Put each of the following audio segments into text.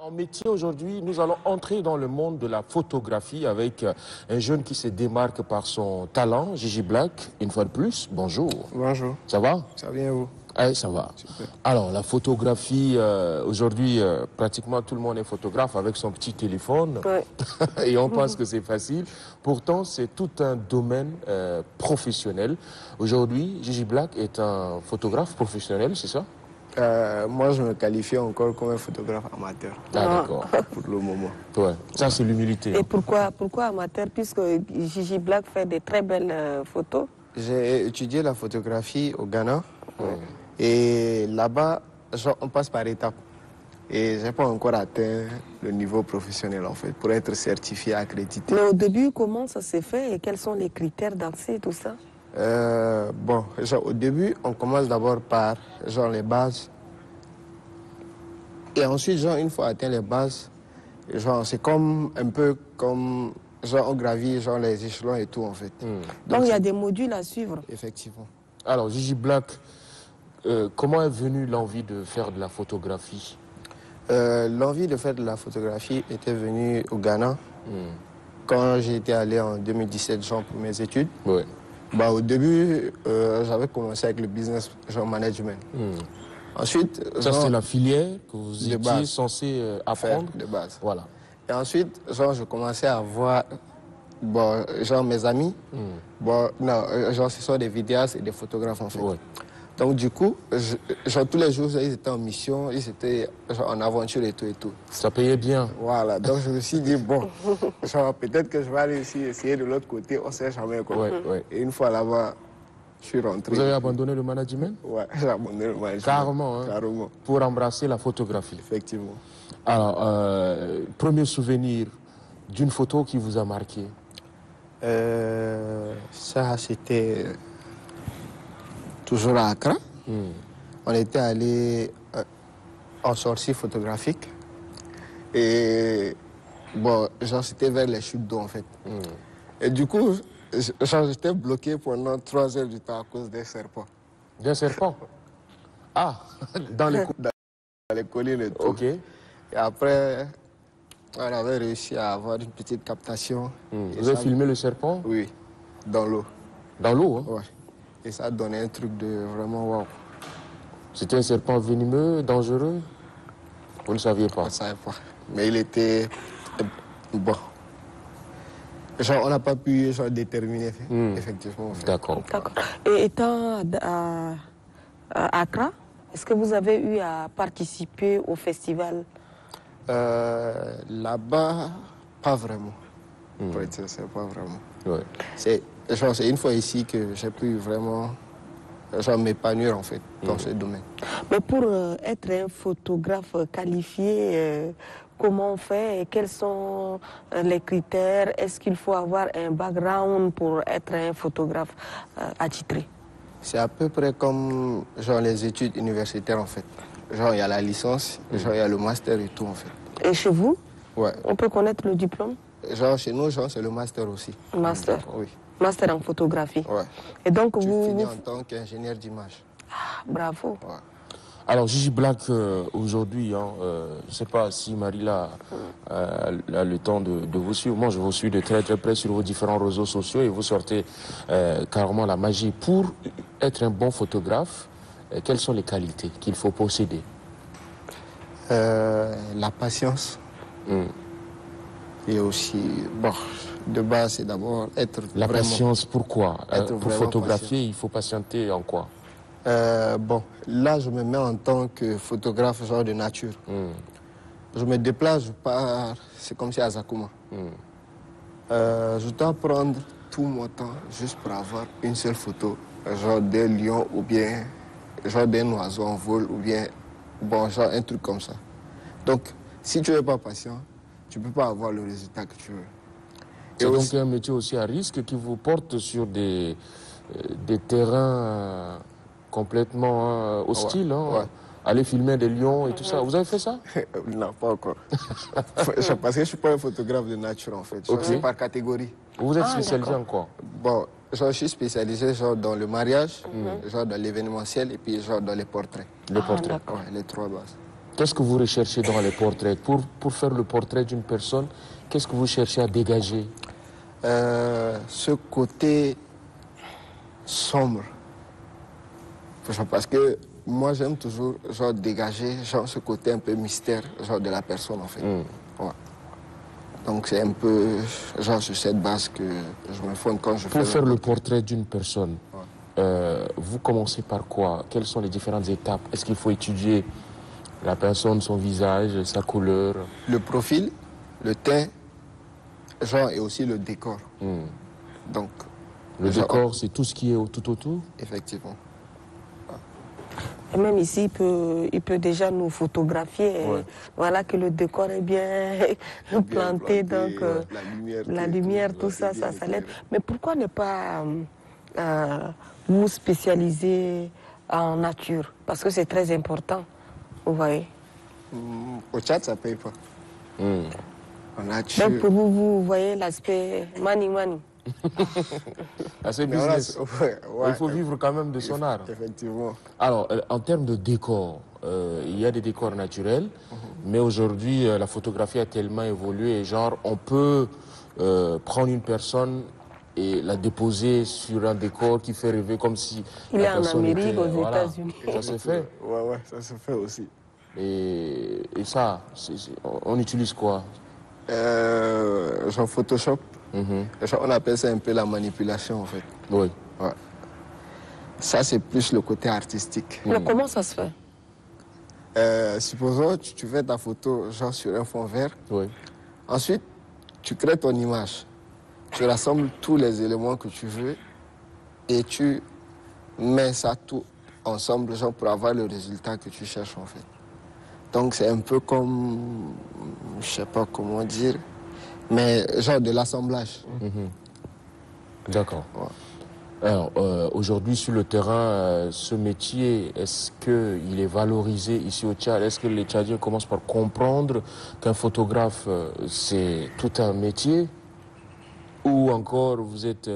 En métier aujourd'hui, nous allons entrer dans le monde de la photographie avec un jeune qui se démarque par son talent, Gigi Black, une fois de plus. Bonjour. Bonjour. Ça va? Ça va bien vous? Eh, ça va. Super. Alors, la photographie, aujourd'hui, pratiquement tout le monde est photographe avec son petit téléphone. Ouais. Et on pense que c'est facile. Pourtant, c'est tout un domaine professionnel. Aujourd'hui, Gigi Black est un photographe professionnel, c'est ça? Moi, je me qualifie encore comme un photographe amateur. Ah, d'accord. Pour le moment. Ouais. Ça, c'est l'humilité. Et pourquoi amateur? Puisque Gigi Black fait de très belles photos. J'ai étudié la photographie au Ghana. Et là-bas, on passe par étapes. Et je n'ai pas encore atteint le niveau professionnel, en fait, pour être certifié, accrédité. Mais au début, comment ça s'est fait et quels sont les critères d'accès, tout ça? Au début, on commence d'abord par les bases. Et ensuite, une fois atteint les bases, c'est comme un peu comme on gravit les échelons et tout, en fait. Donc il y a des modules à suivre. Effectivement. Alors, Gigi Black, comment est venue l'envie de faire de la photographie? L'envie de faire de la photographie était venue au Ghana quand j'étais allé en 2017 pour mes études. Ouais. Au début, j'avais commencé avec le business management. Ensuite, ça c'est la filière que vous étiez censé apprendre de base. Voilà. Et ensuite, je commençais à voir mes amis. Ce sont des vidéastes et des photographes en fait. Ouais. Donc du coup, tous les jours, ils étaient en mission, ils étaient en aventure et tout et tout. Ça payait bien. Voilà, donc je me suis dit, bon, peut-être que je vais aller aussi essayer de l'autre côté, on ne sait jamais quoi. Ouais. Et une fois là-bas, je suis rentré. Vous avez abandonné le management? Ouais, j'ai abandonné le management. Carrément, hein? Carrément. Pour embrasser la photographie. Effectivement. Alors, premier souvenir d'une photo qui vous a marqué? Ça, c'était toujours à Accra. On était allé en sortie photographique. Et c'était vers les chutes d'eau en fait. Et du coup, j'étais bloqué pendant 3 heures du temps à cause des serpents. D'un serpent? Ah, dans les collines et tout. Ok. Et après, on avait réussi à avoir une petite captation. Vous avez filmé le serpent? Oui, dans l'eau. Dans l'eau, hein? Ouais. Et ça donnait un truc de vraiment waouh. C'était un serpent venimeux, dangereux? Vous ne saviez pas? On ne savait pas. Mais il était bon. On n'a pas pu déterminer effectivement. En fait. D'accord. Et étant à Accra, est-ce que vous avez eu à participer au festival? Là-bas, pas vraiment. Pour être sincère, pas vraiment. Ouais. C'est une fois ici que j'ai pu vraiment m'épanouir en fait dans ce domaine. Mais pour être un photographe qualifié, comment on fait et quels sont les critères? Est-ce qu'il faut avoir un background pour être un photographe attitré? C'est à peu près comme les études universitaires en fait. Il y a la licence, il y a le master et tout en fait. Et chez vous? Ouais. On peut connaître le diplôme? Chez nous, c'est le master aussi. Master? Oui. Master en photographie? Ouais. Et donc tu finis en tant qu'ingénieur d'image. Ah, bravo. Ouais. Alors, Gigi Black, aujourd'hui, je ne sais pas si Marila a le temps de vous suivre. Moi, je vous suis de très très près sur vos différents réseaux sociaux et vous sortez carrément la magie. Pour être un bon photographe, quelles sont les qualités qu'il faut posséder? La patience. Et aussi, de base, c'est d'abord être La patience, pourquoi? Pour photographier, patient. il faut patienter en quoi? Là, je me mets en tant que photographe de nature. Je me déplace, je pars, c'est comme si à Zakuma. Je dois prendre tout mon temps juste pour avoir une seule photo, des lions ou bien d'un oiseau en vol ou bien un truc comme ça. Donc, si tu n'es pas patient, tu ne peux pas avoir le résultat que tu veux. C'est donc un métier aussi à risque qui vous porte sur des terrains complètement hostiles. Ouais. Aller filmer des lions et tout ça. Vous avez fait ça? Non, pas encore. Parce que je ne suis pas un photographe de nature en fait. C'est par catégorie. Vous êtes spécialisé en quoi? Je suis spécialisé dans le mariage, dans l'événementiel et puis dans les portraits. Les portraits. Ouais, les 3 bases. Qu'est-ce que vous recherchez dans les portraits? Pour faire le portrait d'une personne, qu'est-ce que vous cherchez à dégager? Ce côté sombre. Parce que moi, j'aime toujours genre, dégager genre, ce côté un peu mystère genre, de la personne, en fait. Ouais. Donc, c'est un peu genre, sur cette base que je me fonde quand je fais Pour faire le portrait d'une personne, vous commencez par quoi? Quelles sont les différentes étapes? Est-ce qu'il faut étudier la personne, son visage, sa couleur? Le profil, le teint, genre, et aussi le décor. Donc, Le décor, c'est tout ce qui est tout autour? Effectivement. Et même ici, il peut déjà nous photographier. Ouais. Voilà que le décor est bien planté, donc la lumière, tout ça, ça l'aide. Mais pourquoi ne pas vous spécialiser en nature? Parce que c'est très important, vous voyez. Au Tchad, ça ne paye pas. En nature. Donc pour vous, vous voyez l'aspect money. C'est business. Ouais, Il faut vivre quand même de son art. Effectivement. Alors, en termes de décor, il y a des décors naturels, mais aujourd'hui, la photographie a tellement évolué. Genre, on peut prendre une personne et la déposer sur un décor qui fait rêver comme si il la est en personne Amérique, était, aux voilà. États-Unis. Ça se fait. Ouais, ça se fait aussi. Et ça, on utilise quoi? Genre Photoshop. Genre, on appelle ça un peu la manipulation, en fait. Oui. Ouais. Ça, c'est plus le côté artistique. Mais comment ça se fait? Supposons que tu fais ta photo genre sur un fond vert. Oui. Ensuite, tu crées ton image. Tu rassembles tous les éléments que tu veux et tu mets ça tout ensemble genre, pour avoir le résultat que tu cherches, en fait. Donc, c'est un peu comme, je sais pas comment dire, mais genre de l'assemblage. D'accord. Ouais. Alors, aujourd'hui, sur le terrain, ce métier, est-ce qu'il est valorisé ici au Tchad? Est-ce que les Tchadiens commencent par comprendre qu'un photographe, c'est tout un métier? Ou encore, vous êtes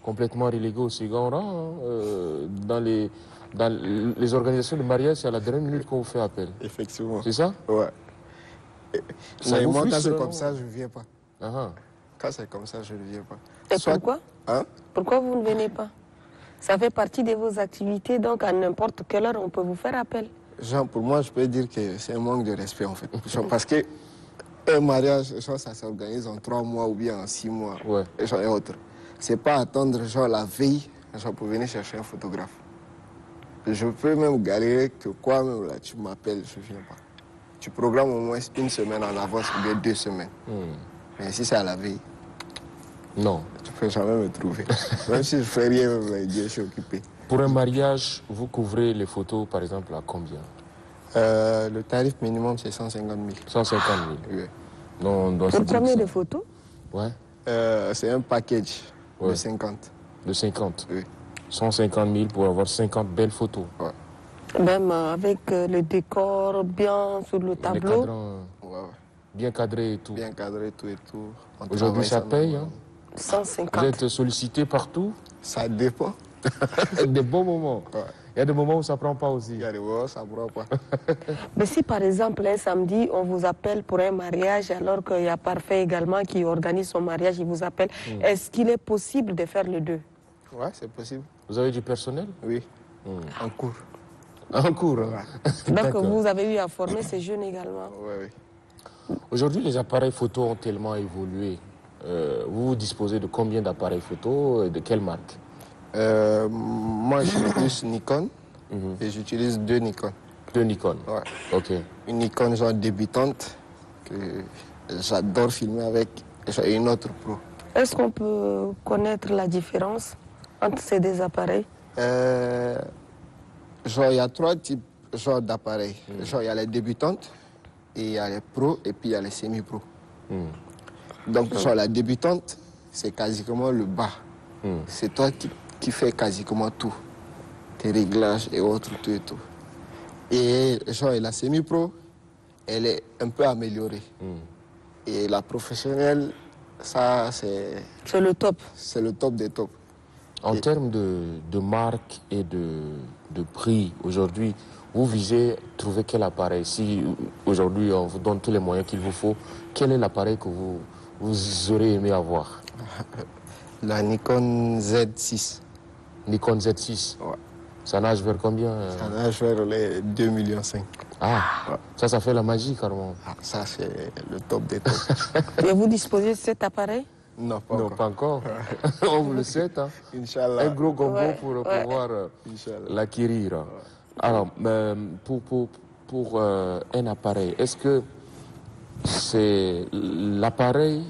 complètement relégué au second rang dans les organisations de mariage, c'est à la dernière minute qu'on vous fait appel. Effectivement. C'est ça? Ouais. Ça Mais vous moi, quand frustre, c'est non? comme ça, je ne viens pas. Ah, Quand c'est comme ça, je ne viens pas. Et pourquoi? Hein? Pourquoi vous ne venez pas? Ça fait partie de vos activités, donc à n'importe quelle heure, on peut vous faire appel. Genre, pour moi, je peux dire que c'est un manque de respect, en fait. Genre, parce que un mariage, genre, ça s'organise en 3 mois ou bien en 6 mois. Ouais. Et autres. C'est pas attendre genre, la veille genre, pour venir chercher un photographe. Je peux même galérer que quoi, même là, tu m'appelles, je ne viens pas. Tu programmes au moins 1 semaine en avance ou bien 2 semaines. Mais si c'est à la veille, non. tu peux jamais me trouver. Même si je fais rien, je suis occupé. Pour un mariage, vous couvrez les photos, par exemple, à combien? Le tarif minimum, c'est 150 000. 150 000. Oui. Pour combien de photos? Ouais. C'est un package de Ouais. 50. De 50. Oui. 150 000 pour avoir 50 belles photos. Ouais. Même avec le décor bien sur le Les tableau. cadrans Ouais. bien cadrés et tout. Bien cadré, tout et tout. On Aujourd'hui, ça travaille paye. Hein? 150. Vous êtes sollicité partout. Ça dépend. Des bons moments. Ouais. Il y a des moments où ça ne prend pas aussi. Il y a des moments, ça ne prend pas. Mais si par exemple un samedi on vous appelle pour un mariage alors qu'il y a Parfait également qui organise son mariage, il vous appelle, est-ce qu'il est possible de faire les deux? Ouais, c'est possible. Vous avez du personnel? Oui. En cours. En cours. Hein? Donc D'accord. vous avez eu à former ces jeunes également. Oui. Aujourd'hui, les appareils photo ont tellement évolué. Vous disposez de combien d'appareils photo et de quelle marque? Moi, je suis plus Nikon et j'utilise 2 Nikon. 2 Nikon. Ouais. Ok. Une Nikon genre débutante que j'adore filmer avec et une autre pro. Est-ce qu'on peut connaître la différence entre ces deux appareils? Genre, il y a 3 types genre, d'appareils. Genre, il y a les débutantes, et il y a les pros, et puis il y a les semi-pros. Donc, genre, la débutante, c'est quasiment le bas. C'est toi qui fais quasiment tout. Tes réglages et autres, tout et tout. Et genre, la semi-pro, elle est un peu améliorée. Et la professionnelle, ça, c'est C'est le top. le top des tops. En termes de marque et de prix, aujourd'hui, Vous visez trouver quel appareil? Si aujourd'hui on vous donne tous les moyens qu'il vous faut, quel est l'appareil que vous aurez aimé avoir? La Nikon Z6. Nikon Z6. Ouais. Ça nage vers combien? Ça nage vers les 2,5 millions. Ah, Ouais. ça fait la magie carrément. Ah, ça, c'est le top des tops. Et vous disposez de cet appareil? Non, pas Non, encore. pas encore. On vous le souhaite. Hein. Inch'Allah. Un gros gombo Ouais, pour ouais. pouvoir Inch'Allah. l'acquérir. Alors, pour un appareil, est-ce que c'est l'appareil,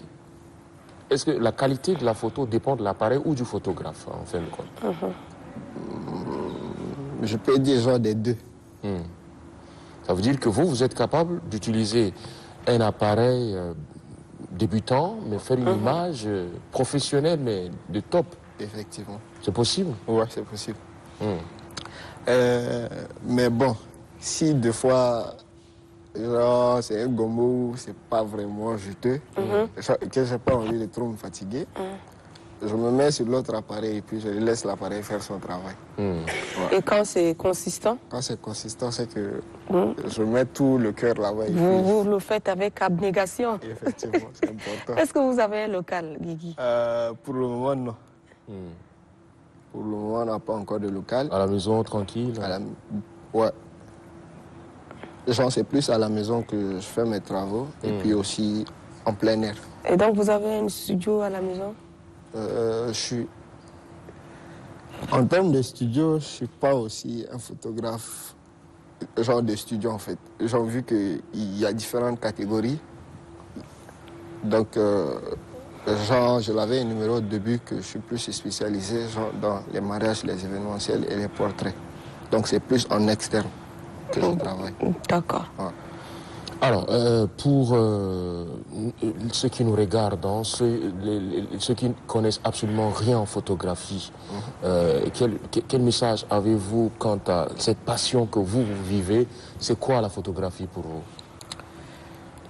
est-ce que la qualité de la photo dépend de l'appareil ou du photographe, en fin de compte? Je peux dire genre des deux. Ça veut dire que vous êtes capable d'utiliser un appareil débutant, mais faire une image professionnelle, mais de top. Effectivement. C'est possible? Ouais, c'est possible. Mais bon, si des fois, genre, c'est un gombo, c'est pas vraiment juteux, que j'ai pas envie de trop me fatiguer, je me mets sur l'autre appareil et puis je laisse l'appareil faire son travail. Et quand c'est consistant, Quand c'est consistant, c'est que je mets tout le cœur là-bas. Et puis, vous le faites avec abnégation. effectivement, c'est important. Est-ce que vous avez un local, Guigui? Pour le moment, non. Pour le moment, on n'a pas encore de local. À la maison, tranquille? Ouais. Genre, c'est plus à la maison que je fais mes travaux et puis aussi en plein air. Et donc vous avez un studio à la maison? Je suis... En termes de studio, je ne suis pas aussi un photographe genre de studio en fait. J'ai vu qu'il y a différentes catégories. Donc, genre, je l'avais énuméré au début que je suis plus spécialisé genre, dans les mariages, les événementiels et les portraits. Donc c'est plus en externe que je travaille. D'accord. Ouais. Alors, pour ceux qui nous regardent, hein, ceux qui ne connaissent absolument rien en photographie, quel message avez-vous quant à cette passion que vous vivez? C'est quoi la photographie pour vous?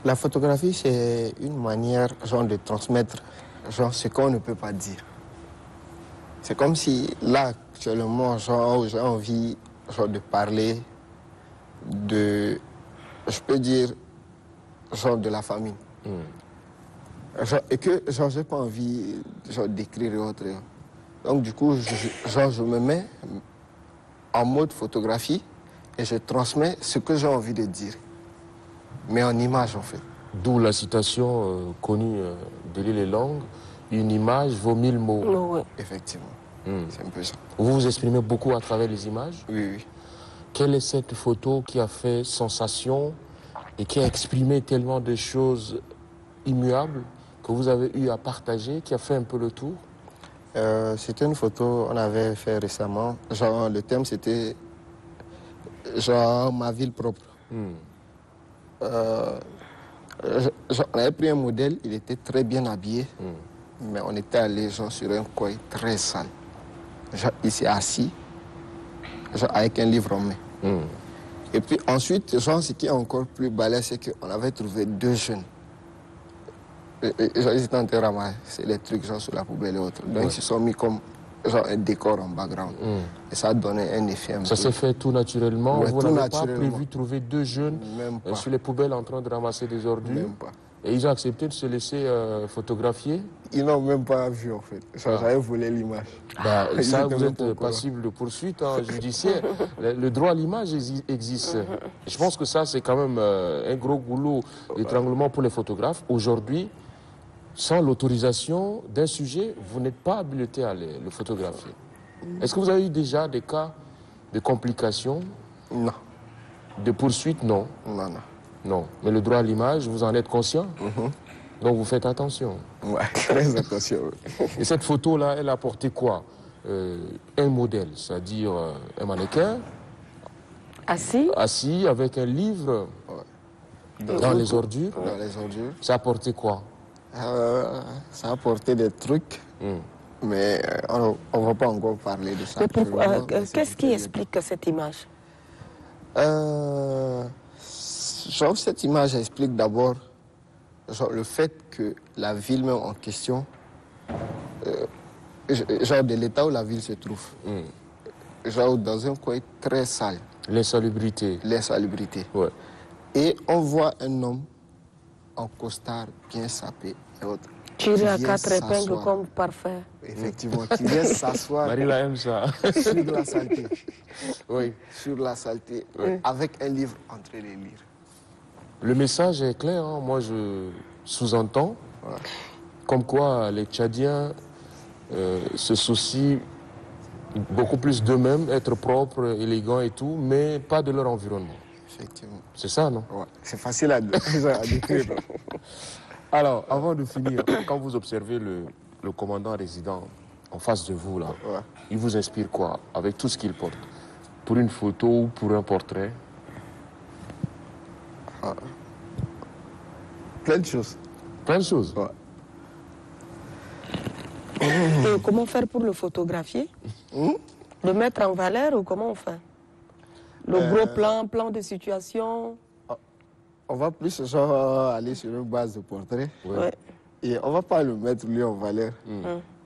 La photographie, c'est une manière genre, de transmettre genre, ce qu'on ne peut pas dire. C'est comme si là, actuellement, genre, j'ai envie genre, de parler de, je peux dire, genre de la famille. Genre, et que genre, j'ai pas envie genre, d'écrire et autre. Donc du coup, je me mets en mode photographie et je transmets ce que j'ai envie de dire. Mais en image, en fait. D'où la citation connue de L'Île et Longue, une image vaut 1000 mots. Oui. Effectivement. C'est un peu ça. Vous vous exprimez beaucoup à travers les images? Oui, oui. Quelle est cette photo qui a fait sensation et qui a exprimé tellement de choses immuables que vous avez eu à partager, qui a fait un peu le tour? C'était une photo qu'on avait fait récemment. Genre, le thème, c'était genre ma ville propre. On avait pris un modèle, il était très bien habillé, mais on était allé genre, sur un coin très sale. Genre, il s'est assis, genre, avec un livre en main. Et puis ensuite, genre, ce qui est encore plus balèze, c'est qu'on avait trouvé deux jeunes. Genre, ils étaient en train de ramasser les trucs genre, sur la poubelle et autres. Donc ils se sont mis comme genre, un décor en background. Et ça a donné un effet un peu. Ça s'est fait tout naturellement? Ouais, Vous tout n'avez pas naturellement. prévu trouver deux jeunes Même pas. sur les poubelles en train de ramasser des ordures? Même pas. Et ils ont accepté de se laisser photographier? Ils n'ont même pas vu en fait. J'avais volé l'image. Bah, Ils ça, étaient vous même êtes pas au courant. passible de poursuite judiciaire. Le droit à l'image existe. Je pense que ça, c'est quand même un gros goulot d'étranglement pour les photographes. Aujourd'hui, sans l'autorisation d'un sujet, vous n'êtes pas habilité à le photographier. Est-ce que vous avez eu déjà des cas de complications, Non, de poursuites? Non. non. Non. Mais le droit à l'image, vous en êtes conscient? Donc vous faites attention. Ouais, très attention. Et cette photo-là, elle a apporté quoi? Un modèle, c'est-à-dire un mannequin Assis? assis avec un livre dans les ordures. Dans les ordures. Ça a apporté quoi? Ça a apporté des trucs, mais on ne va pas encore parler de ça. Mais pourquoi, actuellement, mais c'est qu'est-ce qui très explique cette image? genre, cette image explique d'abord genre, le fait que la ville même en question, genre de l'état où la ville se trouve, genre dans un coin très sale. L'insalubrité. L'insalubrité. Ouais. Et on voit un homme en costard bien sapé et autres. Tiré à vient 4 épingles s'asseoir. comme parfait. Effectivement, qui vient s'asseoir Marie-La aime ça. sur la saleté. Oui. Sur la saleté, avec un livre entre les lire. Le message est clair, hein. Moi je sous-entends comme quoi les Tchadiens se soucient beaucoup plus d'eux-mêmes, être propres, élégants et tout, mais pas de leur environnement. Effectivement. C'est ça, non? Ouais. C'est facile à décrire. non? Alors, avant de finir, quand vous observez le commandant résident en face de vous, là, Ouais. il vous inspire quoi avec tout ce qu'il porte? Pour une photo ou pour un portrait? Plein de choses. Plein de choses. Ouais. Et comment faire pour le photographier? Le mettre en valeur ou comment on fait? Le gros plan de situation. On va plus genre aller sur une base de portrait. Ouais. Et on va pas le mettre lui en valeur.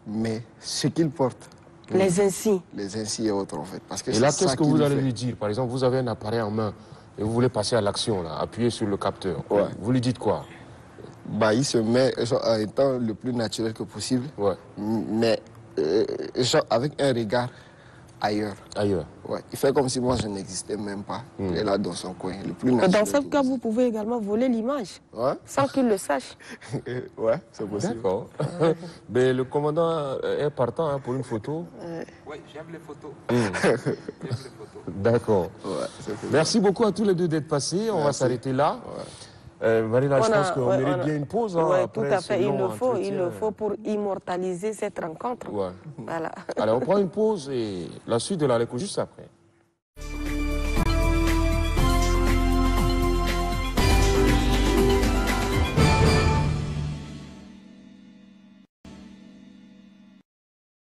Mais ce qu'il porte, Les insignes. les ainsi et autres en fait. Parce que Et là, c'est qu'est-ce ça que qu'il vous allez fait. lui dire? Par exemple, vous avez un appareil en main et vous voulez passer à l'action, là, appuyer sur le capteur. Ouais. Vous lui dites quoi? Bah, il se met genre, en étant le plus naturel que possible, Ouais. mais genre, avec un regard ailleurs. Ailleurs. Ouais. Il fait comme si moi je n'existais même pas. Il est là dans son coin, le plus Et naturel. dans ce que cas, vous pouvez également voler l'image Ouais, sans qu'il le sache. ouais, c'est possible. D'accord. Mais le commandant est partant hein, pour une photo. Oui, j'aime les photos. J'aime les photos. D'accord. Ouais, c'est possible. Merci beaucoup à tous les deux d'être passés. On va s'arrêter là. Marie-La, je pense qu'on mérite bien une pause. Hein, Oui, après tout à ce fait. Il long le entretien. faut pour immortaliser cette rencontre. Ouais. Voilà. Allez, on prend une pause et la suite de la récolte juste après.